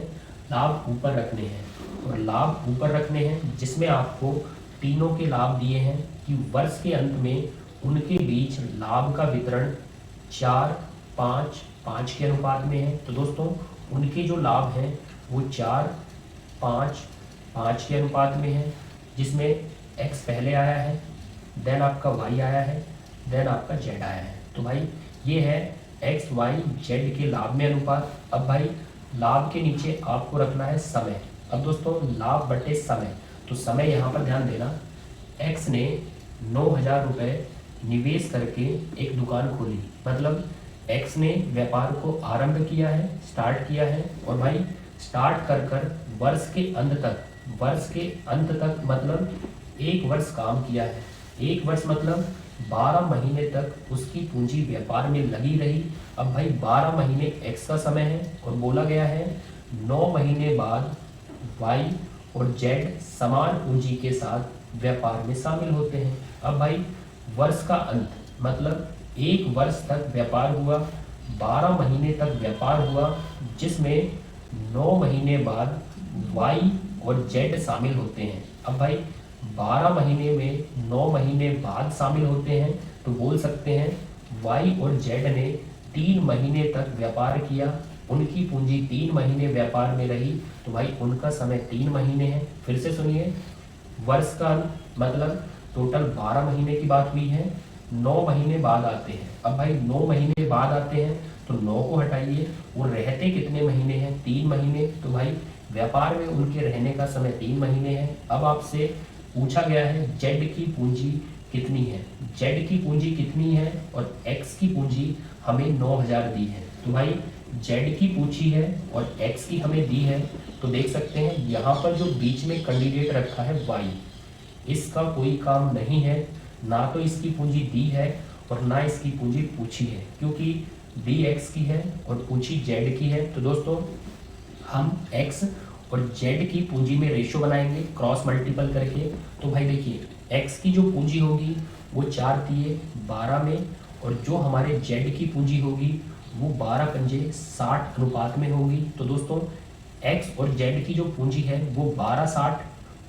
लाभ ऊपर रखने हैं, और लाभ ऊपर रखने हैं जिसमें आपको तीनों के लाभ दिए हैं कि वर्ष के अंत में उनके बीच लाभ का वितरण 4-5-5 के अनुपात में है। तो दोस्तों उनके जो लाभ हैं वो 4-5-5 के अनुपात में है, जिसमें x पहले आया है, देन आपका y आया है, देन आपका z आया है। तो भाई ये है x y z के लाभ में अनुपात। अब भाई लाभ के नीचे आपको रखना है समय। अब दोस्तों लाभ बटे समय, तो समय यहाँ पर ध्यान देना, x ने 9,000 रुपये निवेश करके एक दुकान खोली, मतलब x ने व्यापार को आरंभ किया है, स्टार्ट किया है। और भाई स्टार्ट कर कर वर्ष के अंत तक, वर्ष के अंत तक मतलब 1 वर्ष काम किया है। 1 वर्ष मतलब 12 महीने तक उसकी पूंजी व्यापार में लगी रही। अब भाई 12 महीने x का समय है और बोला गया है 9 महीने बाद y और z समान पूंजी के साथ व्यापार में शामिल होते हैं। अब भाई वर्ष का अंत मतलब 1 वर्ष तक व्यापार हुआ, 12 महीने तक व्यापार हुआ, जिसमें 9 महीने बाद y और z शामिल होते हैं। अब भाई 12 महीने में 9 महीने बाद शामिल होते हैं, तो बोल सकते हैं y और z ने 3 महीने तक व्यापार किया, उनकी पूंजी 3 महीने व्यापार में रही, तो भाई उनका समय 3 महीने है। फिर से सुनिए, वर्ष का मतलब टोटल 12 महीने की बात हुई है, 9 महीने बाद आते हैं। अब भाई 9 महीने बाद आते हैं तो 9 को हटाइए, वो रहते कितने महीने हैं, 3 महीने। तो भाई व्यापार में उनके रहने का समय 3 महीने है। अब आपसे पूछा गया है जेड की पूंजी कितनी है, जेड की पूंजी कितनी है और एक्स की पूंजी हमें 9,000 दी है। तो भाई जेड की पूंजी है और एक्स की हमें दी है, तो देख सकते हैं यहाँ पर जो बीच में कैंडिडेट रखा है वाई, इसका कोई काम नहीं है, ना तो इसकी पूंजी दी है और ना इसकी पूंजी पूछी है, क्योंकि डी एक्स की है और पूंजी जेड की है। तो दोस्तों हम एक्स और जेड की पूंजी में रेशो बनाएंगे क्रॉस मल्टीपल करके। तो भाई देखिए एक्स की जो पूंजी होगी वो 4 दिए 12 में, और जो हमारे जेड की पूंजी होगी वो 12 पंजे 60 अनुपात में होगी। तो दोस्तों एक्स और जेड की जो पूंजी है वो 12-60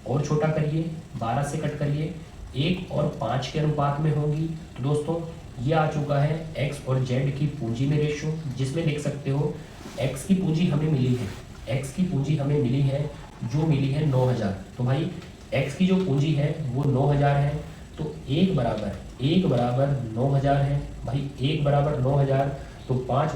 और छोटा करिए, 12 से कट करिए, 1 और 5 के अनुपात में होगी। तो दोस्तों ये आ चुका है एक्स और जेड की पूंजी में रेशो, जिसमें देख सकते हो एक्स की पूंजी हमें मिली है, एक्स की पूंजी हमें मिली है जो मिली है 9,000। तो भाई एक्स की जो पूंजी है वो 9,000 है, तो 1 बराबर 9,000 है। भाई 1 बराबर 9,000, तो 5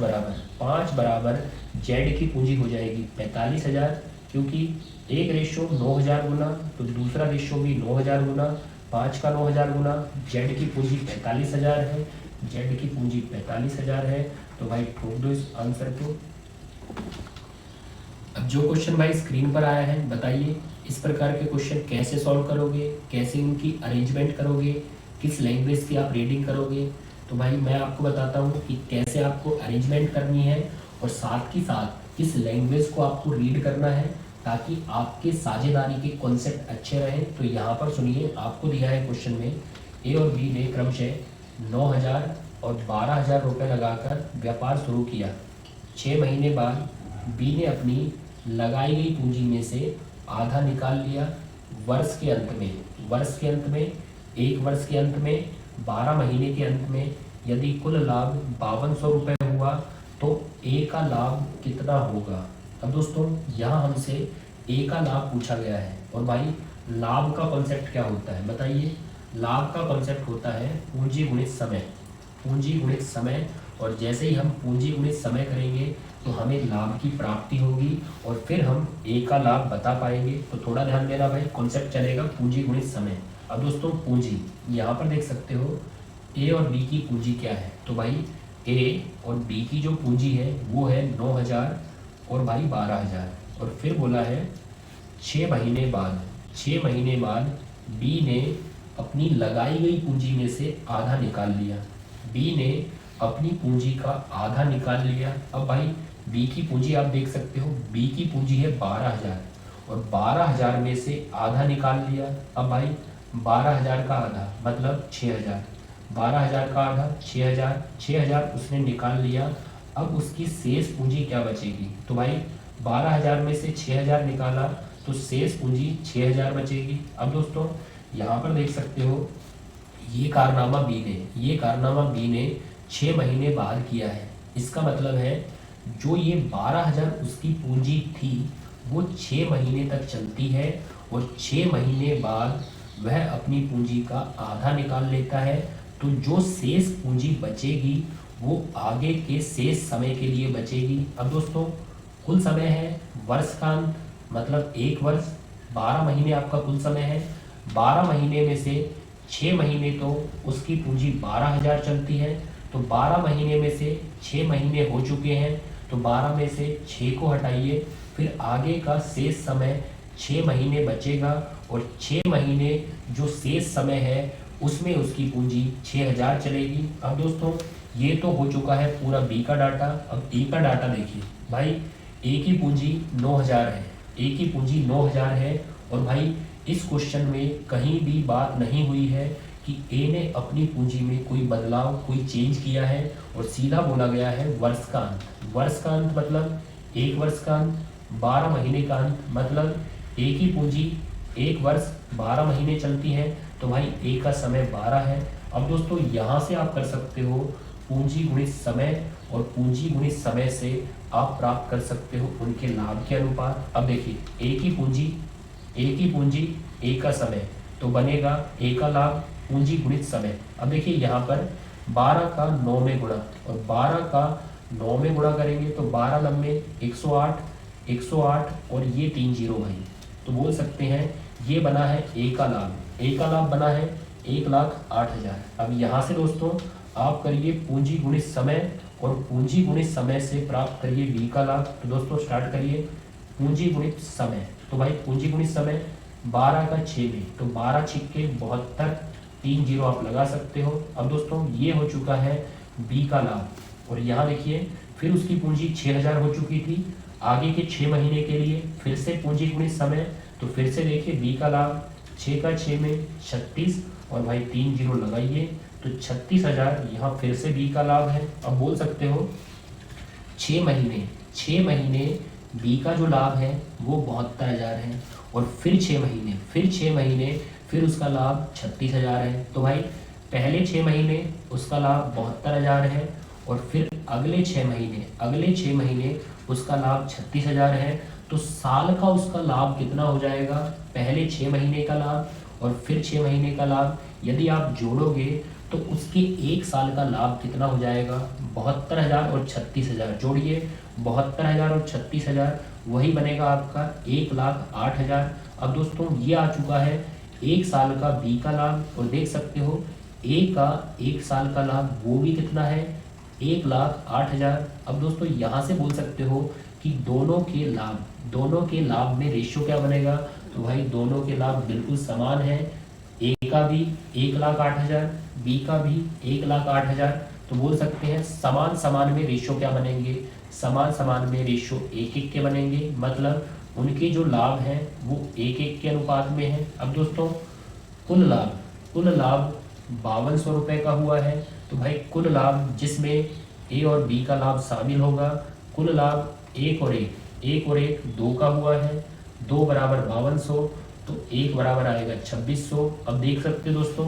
बराबर जेड की पूंजी हो जाएगी 45,000, क्योंकि एक रेशो 9,000 गुना तो दूसरा रेशो भी 9,000 गुना, 5 का 9,000 गुना, जेड की पूंजी 45,000 है, जेड की पूंजी 45,000 है। तो भाई ठोक दो इस आंसर को। अब जो क्वेश्चन भाई स्क्रीन पर आया है, बताइए इस प्रकार के क्वेश्चन कैसे सॉल्व करोगे, कैसे उनकी अरेंजमेंट करोगे, किस लैंग्वेज की आप रीडिंग करोगे। तो भाई मैं आपको बताता हूँ कि कैसे आपको अरेंजमेंट करनी है और साथ ही साथ किस लैंग्वेज को आपको रीड करना है ताकि आपके साझेदारी के कॉन्सेप्ट अच्छे रहें। तो यहाँ पर सुनिए, आपको दिया है क्वेश्चन में ए और बी ने क्रमशः 9,000 और 12,000 रुपये लगाकर व्यापार शुरू किया। 6 महीने बाद बी ने अपनी लगाई गई पूंजी में से आधा निकाल लिया वर्ष के अंत में, वर्ष के अंत में, एक वर्ष के अंत में, 12 महीने के अंत में यदि कुल लाभ 5200 रुपये हुआ तो ए का लाभ कितना होगा। अब दोस्तों यहाँ हमसे ए का लाभ पूछा गया है और भाई लाभ का कॉन्सेप्ट क्या होता है बताइए। लाभ का कॉन्सेप्ट होता है पूंजी गुणित समय, पूंजी गुणित समय। और जैसे ही हम पूंजी गुणित समय करेंगे तो हमें लाभ की प्राप्ति होगी और फिर हम ए का लाभ बता पाएंगे। तो थोड़ा ध्यान देना भाई, कॉन्सेप्ट चलेगा पूंजी गुणित समय। अब दोस्तों पूंजी यहाँ पर देख सकते हो ए और बी की पूंजी क्या है। तो भाई ए और बी की जो पूंजी है वो है 9000 और भाई 12000। और फिर बोला है 6 महीने बाद, 6 महीने बाद बी ने अपनी लगाई गई पूंजी में से आधा निकाल लिया, बी ने अपनी पूंजी का आधा निकाल लिया। अब भाई बी की पूंजी आप देख सकते हो, बी की पूंजी है 12000 और 12000 में से आधा निकाल लिया। अब भाई 12000 का आधा मतलब 6000, 12000 का आधा 6000, 6000 उसने निकाल लिया। अब उसकी शेष पूंजी क्या बचेगी। तो भाई 12000 में से 6000 निकाला तो शेष पूंजी 6000 बचेगी। अब दोस्तों यहाँ पर देख सकते हो ये कारनामा बी ने, ये कारनामा बी ने 6 महीने बाद किया है। इसका मतलब है जो ये 12000 उसकी पूंजी थी वो 6 महीने तक चलती है और 6 महीने बाद वह अपनी पूंजी का आधा निकाल लेता है। तो जो शेष पूंजी बचेगी वो आगे के शेष समय के लिए बचेगी। अब दोस्तों कुल समय है वर्ष का अंत मतलब 1 वर्ष, 12 महीने आपका कुल समय है। 12 महीने में से 6 महीने तो उसकी पूंजी 12000 चलती है, तो 12 महीने में से 6 महीने हो चुके हैं तो 12 में से 6 को हटाइए, फिर आगे का शेष समय 6 महीने बचेगा और 6 महीने जो शेष समय है उसमें उसकी पूंजी 6000 चलेगी। अब दोस्तों ये तो हो चुका है पूरा बी का डाटा। अब ए का डाटा देखिए भाई, ए की पूंजी 9000 है, ए की पूंजी 9000 है और भाई इस क्वेश्चन में कहीं भी बात नहीं हुई है कि ए ने अपनी पूंजी में कोई बदलाव, कोई चेंज किया है और सीधा बोला गया है वर्ष का अंत। वर्ष का अंत मतलब 1 वर्ष का अंत, 12 महीने का अंत मतलब ए की पूंजी 1 वर्ष 12 महीने चलती है तो भाई ए का समय 12 है। अब दोस्तों यहाँ से आप कर सकते हो पूंजी गुणित समय और पूंजी गुणित समय से आप प्राप्त कर सकते हो उनके लाभ के अनुपात। अब देखिए ए की पूंजी, ए की पूंजी, ए का समय तो बनेगा ए का लाभ पूंजी गुणित समय। अब देखिए यहाँ पर 12 का 9 में गुणा और 12 का 9 में गुणा करेंगे तो 12 लम्बे 108, 108 और ये 3 जीरो भाई, तो बोल सकते हैं ये बना है ए का लाभ। ए का लाभ बना है 1,08,000। अब यहाँ से दोस्तों आप करिए पूंजी गुणित समय और पूंजी गुणित समय से प्राप्त करिए बी का लाभ। तो दोस्तों स्टार्ट करिए पूंजी गुणित समय। तो भाई पूंजी गुणित समय 12 का 6 में तो 12 छिक्के 72, 3 जीरो आप लगा सकते हो। अब दोस्तों ये हो चुका है बी का लाभ और यहाँ देखिए फिर उसकी पूंजी 6000 हो चुकी थी। आगे के 6 महीने के लिए फिर से पूंजी गुणित समय तो फिर से देखिए बी का लाभ 6 का 6 में 36 और भाई 3 जीरो लगाइए तो 36,000 यहाँ फिर से बी का लाभ है। अब बोल सकते हो 6 महीने बी का जो लाभ है वो 72,000 है और फिर 6 महीने फिर उसका लाभ 36,000 है। तो भाई पहले 6 महीने उसका लाभ 72,000 है और फिर अगले 6 महीने उसका लाभ 36,000 है। तो साल का उसका लाभ कितना हो जाएगा, पहले 6 महीने का लाभ और फिर 6 महीने का लाभ यदि आप जोड़ोगे तो उसके 1 साल का लाभ कितना हो जाएगा, 72,000 और 36,000 जोड़िए, 72,000 और 36,000 वही बनेगा आपका 1,08,000। अब दोस्तों ये आ चुका है 1 साल का बी का लाभ और देख सकते हो ए का 1 साल का लाभ वो भी कितना है 1,08,000। अब दोस्तों यहाँ से बोल सकते हो कि दोनों के लाभ में रेशियो क्या बनेगा। तो भाई दोनों के लाभ बिल्कुल समान है, ए का भी 1,08,000, बी का भी 1,08,000। तो बोल सकते हैं समान में रेशियो क्या बनेंगे, समान में रेशियो 1:1 के बनेंगे, मतलब उनके जो लाभ हैं वो 1:1 के अनुपात में है। अब दोस्तों कुल लाभ 5200 रुपये का हुआ है। तो भाई कुल लाभ जिसमें ए और बी का लाभ शामिल होगा कुल लाभ एक और एक 2 का हुआ है, 2 बराबर 5200, तो 1 बराबर आएगा 2600। अब देख सकते हो दोस्तों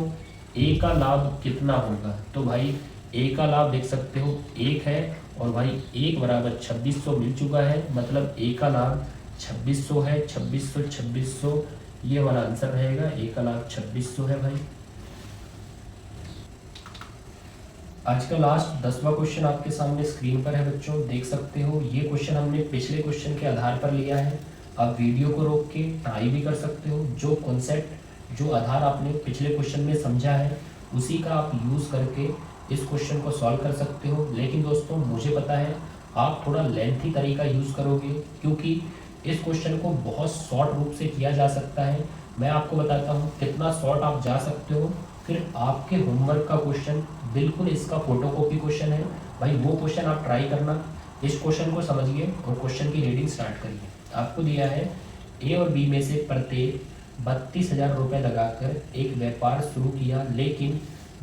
ए का लाभ कितना होगा, तो भाई ए का लाभ देख सकते हो 1 है, और भाई 1 बराबर 2600 मिल चुका है, मतलब ए का लाभ 2600 है। 2600 ये वाला आंसर रहेगा, ए का लाभ 2600 है भाई। आज का लास्ट 10वां क्वेश्चन आपके सामने स्क्रीन पर है बच्चों, देख सकते हो। ये क्वेश्चन हमने पिछले क्वेश्चन के आधार पर लिया है। आप वीडियो को रोक के ट्राई भी कर सकते हो, जो कॉन्सेप्ट जो आधार आपने पिछले क्वेश्चन में समझा है उसी का आप यूज़ करके इस क्वेश्चन को सॉल्व कर सकते हो। लेकिन दोस्तों मुझे पता है आप थोड़ा लेंथी तरीका यूज़ करोगे, क्योंकि इस क्वेश्चन को बहुत शॉर्ट रूप से किया जा सकता है। मैं आपको बताता हूँ कितना शॉर्ट आप जा सकते हो। फिर आपके होमवर्क का क्वेश्चन बिल्कुल इसका फोटोकॉपी क्वेश्चन है भाई, वो क्वेश्चन आप ट्राई करना। इस क्वेश्चन को समझिए और क्वेश्चन की रीडिंग स्टार्ट करिए। आपको दिया है ए और बी में से प्रत्येक 32,000 रुपये लगाकर एक व्यापार शुरू किया, लेकिन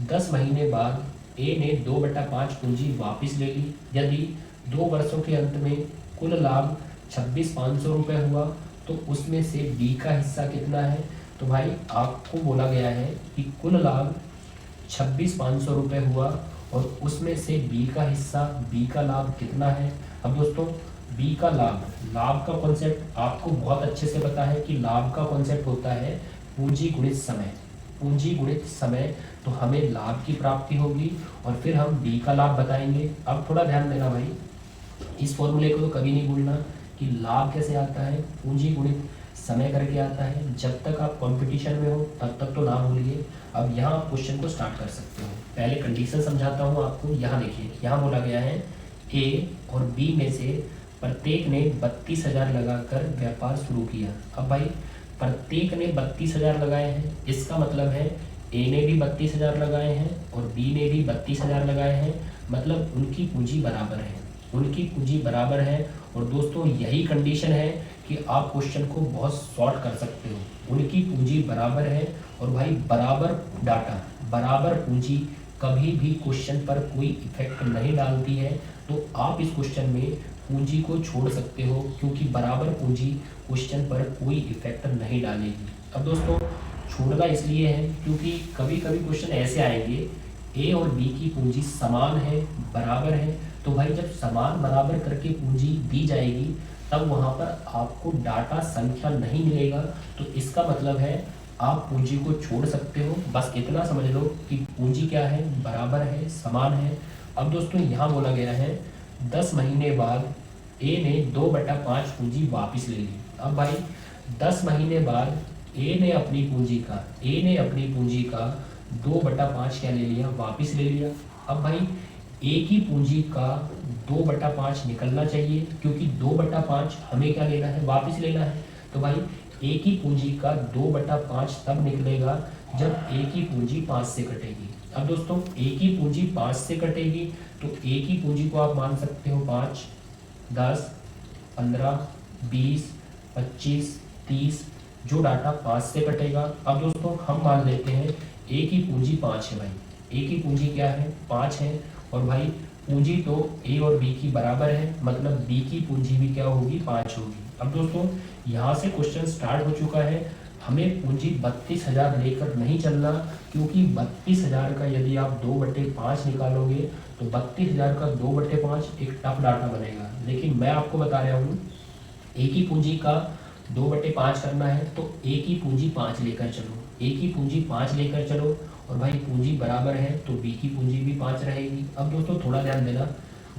10 महीने बाद ए ने 2/5 पूंजी वापस ले ली। यदि 2 वर्षों के अंत में कुल लाभ 26,500 रुपये हुआ तो उसमें से बी का हिस्सा कितना है। तो भाई आपको बोला गया है कि कुल लाभ 26,500 रुपये हुआ और उसमें से बी का हिस्सा, बी का लाभ कितना है। अब दोस्तों बी का लाभ का कॉन्सेप्ट आपको बहुत अच्छे से पता है कि लाभ का कॉन्सेप्ट होता है पूंजी गुणित समय। पूंजी गुणित समय, तो हमें लाभ की प्राप्ति होगी और फिर हम बी का लाभ बताएंगे। अब थोड़ा ध्यान देना भाई, इस फॉर्मूले को तो कभी नहीं भूलना कि लाभ कैसे आता है, पूंजी गुणित समय करके आता है। जब तक आप कंपटीशन में हो तब तक तो ना भूलिए। अब यहाँ आप क्वेश्चन को स्टार्ट कर सकते हो। पहले कंडीशन समझाता हूँ आपको। यहाँ देखिए, यहाँ बोला गया है ए और बी में से प्रत्येक ने 32,000 लगाकर व्यापार शुरू किया। अब भाई प्रत्येक ने 32,000 लगाए हैं, इसका मतलब है ए ने भी 32,000 लगाए हैं और बी ने भी 32,000 लगाए हैं, मतलब उनकी पूंजी बराबर है। उनकी पूंजी बराबर है। और दोस्तों यही कंडीशन है कि आप क्वेश्चन को बहुत शॉर्ट कर सकते हो। उनकी पूंजी बराबर है और भाई बराबर डाटा, बराबर पूंजी कभी भी क्वेश्चन पर कोई इफेक्ट नहीं डालती है। तो आप इस क्वेश्चन में पूंजी को छोड़ सकते हो, क्योंकि बराबर पूंजी क्वेश्चन पर कोई इफेक्ट नहीं डालेगी। अब दोस्तों छोड़ना इसलिए है क्योंकि कभी कभी क्वेश्चन ऐसे आएंगे ए और बी की पूंजी समान है, बराबर है, तो भाई जब समान बराबर करके पूंजी दी जाएगी तब वहाँ पर आपको डाटा संख्या नहीं मिलेगा। तो इसका मतलब है आप पूंजी को छोड़ सकते हो। बस इतना समझ लो कि पूंजी क्या है, बराबर है, समान है। अब दोस्तों यहाँ बोला गया है 10 महीने बाद ए ने 2/5 पूंजी वापस ले ली। अब भाई 10 महीने बाद ए ने अपनी पूंजी का 2/5 क्या ले लिया, वापस ले लिया। अब भाई ए की पूंजी का 2/5 निकलना चाहिए, क्योंकि 2/5 हमें क्या लेना है, वापस लेना है। तो भाई ए की पूंजी का 2/5 तब निकलेगा जब ए की पूंजी 5 से कटेगी। अब दोस्तों ए की पूंजी 5 से कटेगी तो ए की पूंजी को आप मान सकते हो 5, 10, 15, 20, 25, 30, जो डाटा 5 से कटेगा। अब दोस्तों हम मान लेते हैं ए की पूंजी 5 है भाई, ए की पूंजी क्या है, 5 है। और भाई पूंजी तो ए और बी की बराबर है, मतलब बी की पूंजी भी क्या होगी, 5 होगी। अब दोस्तों यहाँ से क्वेश्चन स्टार्ट हो चुका है। हमें पूंजी 32,000 लेकर नहीं चलना, क्योंकि 32,000 का यदि आप 2/5 निकालोगे तो 32,000 का 2/5 एक टफ डाटा बनेगा। लेकिन मैं आपको बता रहा हूँ ए की पूंजी का 2/5 करना है तो ए की पूंजी 5 लेकर चलो, ए की पूंजी 5 लेकर चलो, और भाई पूंजी बराबर है तो बी की पूंजी भी 5 रहेगी। अब दोस्तों थोड़ा ध्यान देना,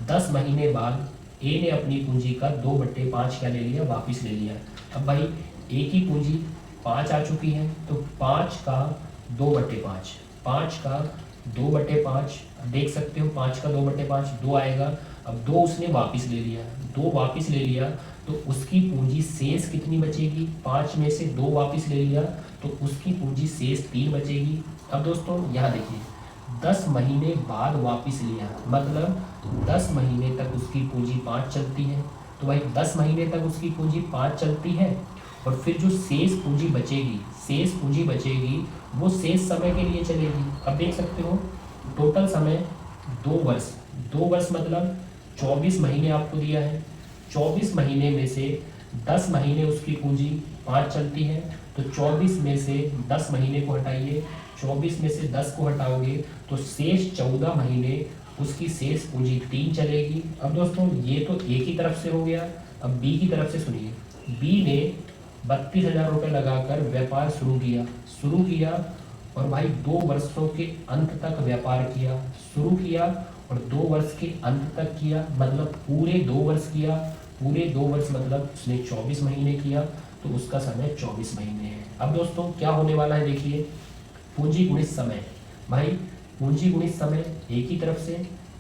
10 महीने बाद ए ने अपनी पूंजी का 2/5 क्या ले लिया, वापस ले लिया। अब भाई ए की पूंजी 5 आ चुकी है तो 5 का 2/5, 5 का 2/5 देख सकते हो, 5 का 2/5 2 आएगा। अब 2 उसने वापस ले लिया, 2 वापस ले लिया तो उसकी पूंजी शेष कितनी बचेगी, 5 में से 2 वापस ले लिया तो उसकी पूंजी शेष 3 बचेगी। अब दोस्तों यहाँ देखिए 10 महीने बाद वापस लिया, मतलब 10 महीने तक उसकी पूंजी 5 चलती है। तो भाई 10 महीने तक उसकी पूंजी 5 चलती है और फिर जो शेष पूंजी बचेगी वो शेष समय के लिए चलेगी। अब देख सकते हो टोटल समय 2 वर्ष, 2 वर्ष मतलब 24 महीने आपको दिया है, 24 महीने में से 10 महीने उसकी पूंजी 5 चलती है, तो 24 में से 10 महीने को हटाइए, 24 में से 10 को हटाओगे तो शेष 14 महीने उसकी शेष पूंजी 3 चलेगी। अब दोस्तों ये तो ए की तरफ से हो गया, अब बी की तरफ से सुनिए। बी ने 32,000 रुपये लगाकर व्यापार शुरू किया और भाई 2 वर्षों के अंत तक व्यापार किया, शुरू किया और 2 वर्ष के अंत तक किया, मतलब पूरे 2 वर्ष किया, पूरे 2 वर्ष मतलब उसने 24 महीने किया, तो उसका समय 24 महीने है। अब दोस्तों क्या होने वाला है देखिए, पूंजी गुणित समय, भाई पूंजी गुणित समय ए की तरफ से,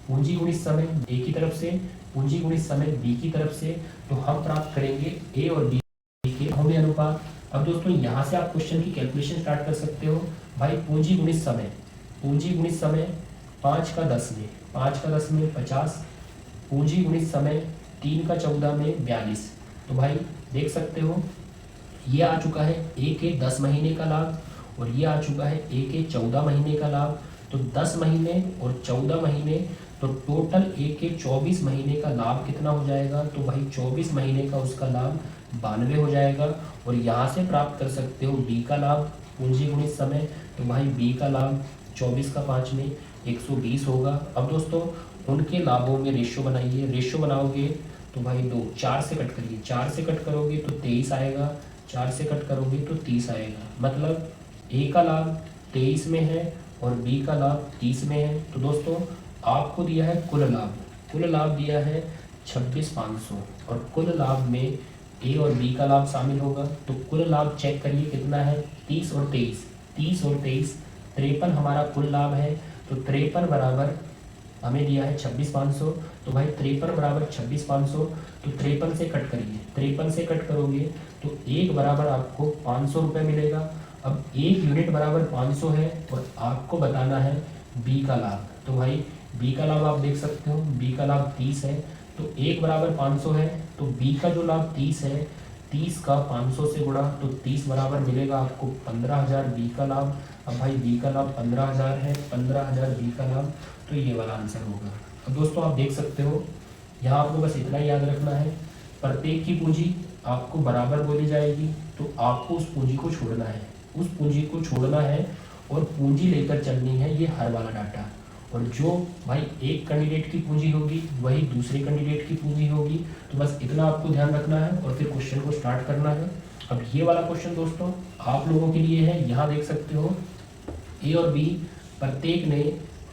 पूंजी गुणित समय ए की तरफ से, पूंजी गुणित समय बी की तरफ से, तो हम प्राप्त करेंगे ए और बी के होने अनुपात। अब दोस्तों यहाँ से आप क्वेश्चन की कैलकुलेशन स्टार्ट कर सकते हो। भाई पूंजी गुणित समय, पूंजी गुणित समय 5 का 10 में, 5 का 10 में 50, पूंजी गुणित समय 3 का 14 में 42। तो भाई देख सकते हो ये आ चुका है ए के 10 महीने का लाभ और ये आ चुका है ए के 14 महीने का लाभ। तो 10 महीने और 14 महीने, तो टोटल ए के 24 महीने का लाभ कितना हो जाएगा, तो भाई 24 महीने का उसका लाभ 92 हो जाएगा। और यहाँ से प्राप्त कर सकते हो बी का लाभ पूंजी गुणित समय, तो भाई बी का लाभ 24 का 5 में 120 होगा। अब दोस्तों उनके लाभों में रेशियो बनाइए, रेशियो बनाओगे तो भाई 2 4 से कट करिए, 4 से कट करोगे तो 23 आएगा, 4 से कट करोगे तो 30 आएगा, मतलब ए का लाभ 23 में है और बी का लाभ 30 में है। तो दोस्तों आपको दिया है कुल लाभ दिया है 26,500 और कुल लाभ में ए और बी का लाभ शामिल होगा। तो कुल लाभ चेक करिए कितना है, 30 और 23, 30 और 23 53 हमारा कुल लाभ है। तो 53 बराबर हमें दिया है 26,500, तो भाई 53 बराबर 26,500, तो 53 से कट करिए, 53 से कट करोगे तो एक बराबर आपको 500 रुपये मिलेगा। अब एक यूनिट बराबर 500 है और आपको बताना है बी का लाभ। तो भाई बी का लाभ आप देख सकते हो, बी का लाभ 30 है, तो एक बराबर 500 है, तो बी का जो लाभ 30 है, 30 का 500 से गुणा, तो 30 बराबर मिलेगा आपको 15,000 बी का लाभ। अब भाई बी का लाभ 15,000 है, 15,000 बी का लाभ, तो ये वाला आंसर होगा। अब दोस्तों आप देख सकते हो यहाँ आपको बस इतना ही याद रखना है, प्रत्येक की पूंजी आपको बराबर बोली जाएगी, तो आपको उस पूंजी को छोड़ना है, उस पूंजी को छोड़ना है और पूंजी लेकर चलनी है, ये हर वाला डाटा। और जो भाई एक कैंडिडेट की पूंजी होगी वही दूसरे कैंडिडेट की पूंजी होगी, तो बस इतना आपको ध्यान रखना है और फिर क्वेश्चन को स्टार्ट करना है। अब ये वाला क्वेश्चन दोस्तों आप लोगों के लिए है, यहाँ देख सकते हो ए और बी प्रत्येक ने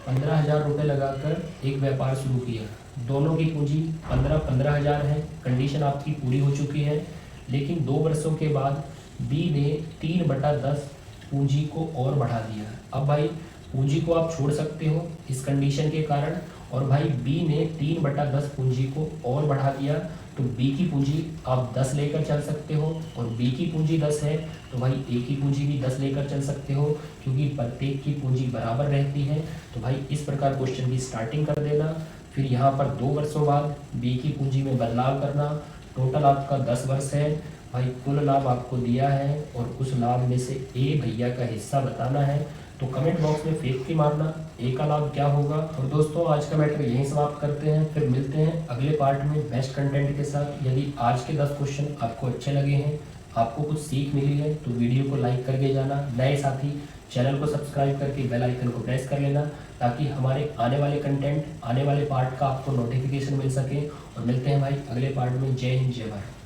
15,000 रुपये लगाकर एक व्यापार शुरू किया, दोनों की पूंजी 15,000 है, कंडीशन आपकी पूरी हो चुकी है। लेकिन 2 वर्षों के बाद बी ने 3/10 पूंजी को और बढ़ा दिया। अब भाई पूंजी को आप छोड़ सकते हो इस कंडीशन के कारण, और भाई बी ने 3/10 पूंजी को और बढ़ा दिया, तो बी की पूंजी आप 10 लेकर चल सकते हो और बी की पूंजी 10 है, तो भाई ए की पूंजी भी 10 लेकर चल सकते हो, क्योंकि प्रत्येक की पूंजी बराबर रहती है। तो भाई इस प्रकार क्वेश्चन की स्टार्टिंग कर देना, फिर यहाँ पर 2 वर्षों बाद बी की पूंजी में बदलाव करना, टोटल आपका 10 वर्ष है। भाई कुल लाभ आपको दिया है और उस लाभ में से ए भैया का हिस्सा बताना है, तो कमेंट बॉक्स में फेंक के मारना ए का लाभ क्या होगा। और दोस्तों आज का मैटर यहीं समाप्त करते हैं, फिर मिलते हैं अगले पार्ट में बेस्ट कंटेंट के साथ। यदि आज के 10 क्वेश्चन आपको अच्छे लगे हैं, आपको कुछ सीख मिली है, तो वीडियो को लाइक करके जाना। नए साथी चैनल को सब्सक्राइब करके बेल आइकन को प्रेस कर लेना, ताकि हमारे आने वाले कंटेंट, आने वाले पार्ट का आपको नोटिफिकेशन मिल सके। और मिलते हैं भाई अगले पार्ट में। जय हिंद, जय भारत।